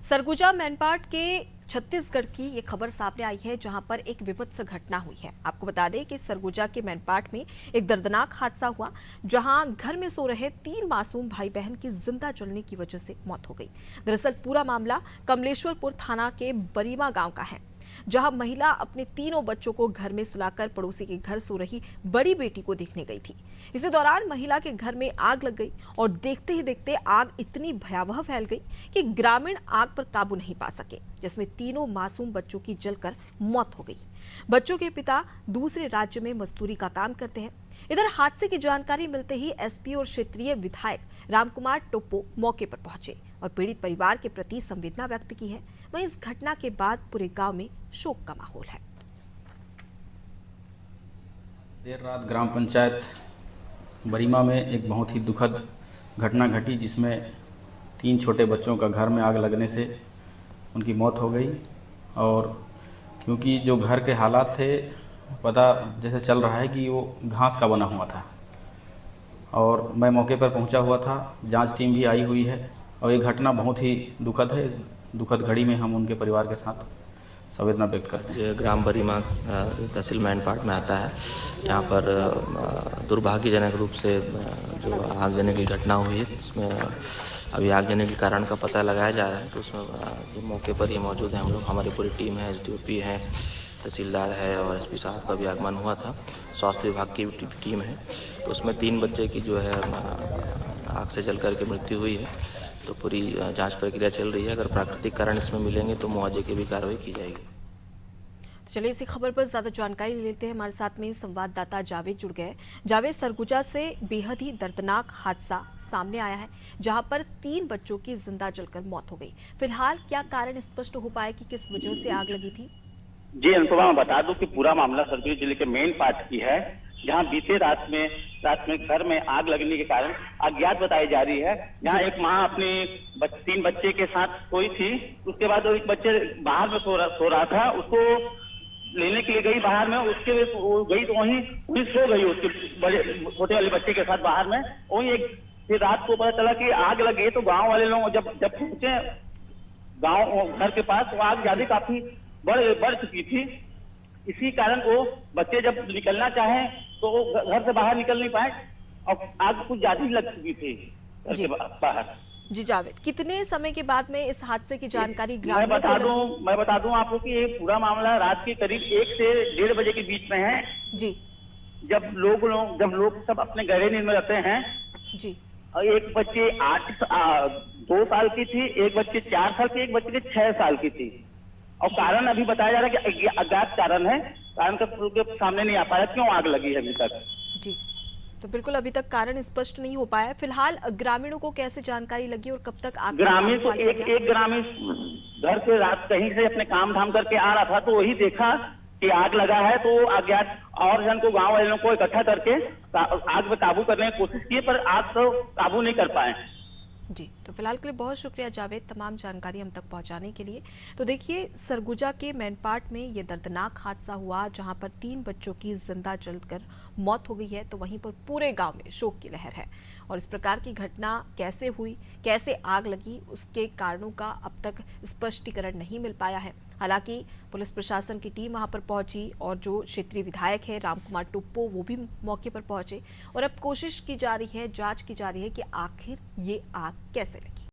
सरगुजा मैनपाट के छत्तीसगढ़ की ये खबर सामने आई है, जहां पर एक विभत्स घटना हुई है। आपको बता दें कि सरगुजा के मैनपाट में एक दर्दनाक हादसा हुआ, जहां घर में सो रहे 3 मासूम भाई बहन की जिंदा जलने की वजह से मौत हो गई। दरअसल पूरा मामला कमलेश्वरपुर थाना के बरीमा गांव का है, जहां महिला अपने तीनों बच्चों को घर में सुलाकर पड़ोसी के घर सो रही बड़ी बेटी को देखने गई थी। इसी दौरान महिला के घर में आग लग गई और देखते ही देखते आग इतनी भयावह फैल गई कि ग्रामीण आग पर काबू नहीं पा सके, जिसमें तीनों मासूम बच्चों की जलकर मौत हो गई। बच्चों के पिता दूसरे राज्य में मजदूरी का काम करते हैं। इधर हादसे की जानकारी मिलते ही एसपी और क्षेत्रीय विधायक रामकुमार टोप्पो मौके पर पहुंचे और पीड़ित परिवार के प्रति संवेदना व्यक्त की है। वहीं इस घटना के बाद पूरे गांव में शोक का माहौल है। देर रात ग्राम पंचायत बरीमा में एक बहुत ही दुखद घटना घटी, जिसमें 3 छोटे बच्चों का घर में आग लगने से उनकी मौत हो गई। और क्योंकि जो घर के हालात थे, पता जैसे चल रहा है कि वो घास का बना हुआ था, और मैं मौके पर पहुंचा हुआ था। जांच टीम भी आई हुई है और ये घटना बहुत ही दुखद है। इस दुखद घड़ी में हम उनके परिवार के साथ संवेदना व्यक्त करते हैं। ग्राम बरीमा तहसील मैनपाट में आता है। यहाँ पर दुर्भाग्यजनक रूप से जो आगजनी की घटना हुई है, उसमें अभी आगजनी के कारण का पता लगाया जा रहा है। तो उसमें जो मौके पर ही मौजूद हैं हम लोग, हमारी पूरी टीम है, एसडीओपी है, तहसीलदार है और एसपी साहब का भी आगमन हुआ था। स्वास्थ्य विभाग की टीम है। तो उसमें 3 बच्चे की जो है आग से जल करके मृत्यु हुई है। तो पूरी जांच प्रक्रिया चल रही है। अगर प्राकृतिक कारण इसमें मिलेंगे तो मुआवजे की भी कार्रवाई की जाएगी। तो चलिए इसी खबर पर ज्यादा जानकारी लेते हैं। हमारे साथ में संवाददाता जावेद जुड़ गए। जावेद, सरगुजा से बेहद ही दर्दनाक हादसा सामने आया है, जहां पर 3 बच्चों की जिंदा जलकर मौत हो गई। फिलहाल क्या कारण स्पष्ट हो पाया कि किस वजह से आग लगी थी? जी अनुपमा, मैं बता दूं कि पूरा मामला सरगुजा जिले के मैनपाट की है, जहां बीते रात में घर में आग लगने के कारण अज्ञात बताई जा रही है। जहां एक मां अपने 3 बच्चे के साथ सोई थी। उसके बाद एक बच्चे बाहर में सो रहा था, उसको लेने के लिए गई बाहर में। उसके गई तो वहीं सो गई उसके बड़े छोटे वाले बच्चे के साथ बाहर में। वहीं एक फिर रात को पता चला कि आग लगी। तो गांव वाले लोग जब पहुंचे गांव घर के पास, तो आग ज्यादा काफी बढ़ चुकी थी। इसी कारण वो बच्चे जब निकलना चाहे तो वो घर से बाहर निकल नहीं पाए और आग कुछ ज्यादा ही लग चुकी थी घर के बाहर। जी जावेद, कितने समय के बाद में इस हादसे की जानकारी मैं बता दूं आपको कि ये पूरा मामला रात के करीब 1 से 1:30 बजे के बीच में है। जी, जब लोग सब अपने घरे नींद में रहते हैं। जी, और एक बच्चे 2 साल की थी, एक बच्चे 4 साल की, एक बच्चे के 6 साल की थी। और कारण अभी बताया जा रहा है कि अज्ञात कारण है। कारण का सामने नहीं आ पाया क्यों आग लगी है अभी तक। जी, तो बिल्कुल अभी तक कारण स्पष्ट नहीं हो पाया। फिलहाल ग्रामीणों को कैसे जानकारी लगी और कब तक आग? ग्रामीण को एक ग्रामीण घर से रात कहीं से अपने काम धाम करके आ रहा था, तो वही देखा कि आग लगा है। तो अज्ञात और जन को, गांव वालों को इकट्ठा करके आग पे काबू करने की कोशिश की, पर आग तो काबू नहीं कर पाए। जी, तो फिलहाल के लिए बहुत शुक्रिया जावेद, तमाम जानकारी हम तक पहुंचाने के लिए। तो देखिए, सरगुजा के मैनपाट में ये दर्दनाक हादसा हुआ, जहां पर 3 बच्चों की जिंदा जलकर मौत हो गई है। तो वहीं पर पूरे गांव में शोक की लहर है और इस प्रकार की घटना कैसे हुई, कैसे आग लगी, उसके कारणों का अब तक स्पष्टीकरण नहीं मिल पाया है। हालांकि पुलिस प्रशासन की टीम वहां पर पहुंची और जो क्षेत्रीय विधायक है रामकुमार टोप्पो, वो भी मौके पर पहुंचे और अब कोशिश की जा रही है, जांच की जा रही है कि आखिर ये आग कैसे लगी।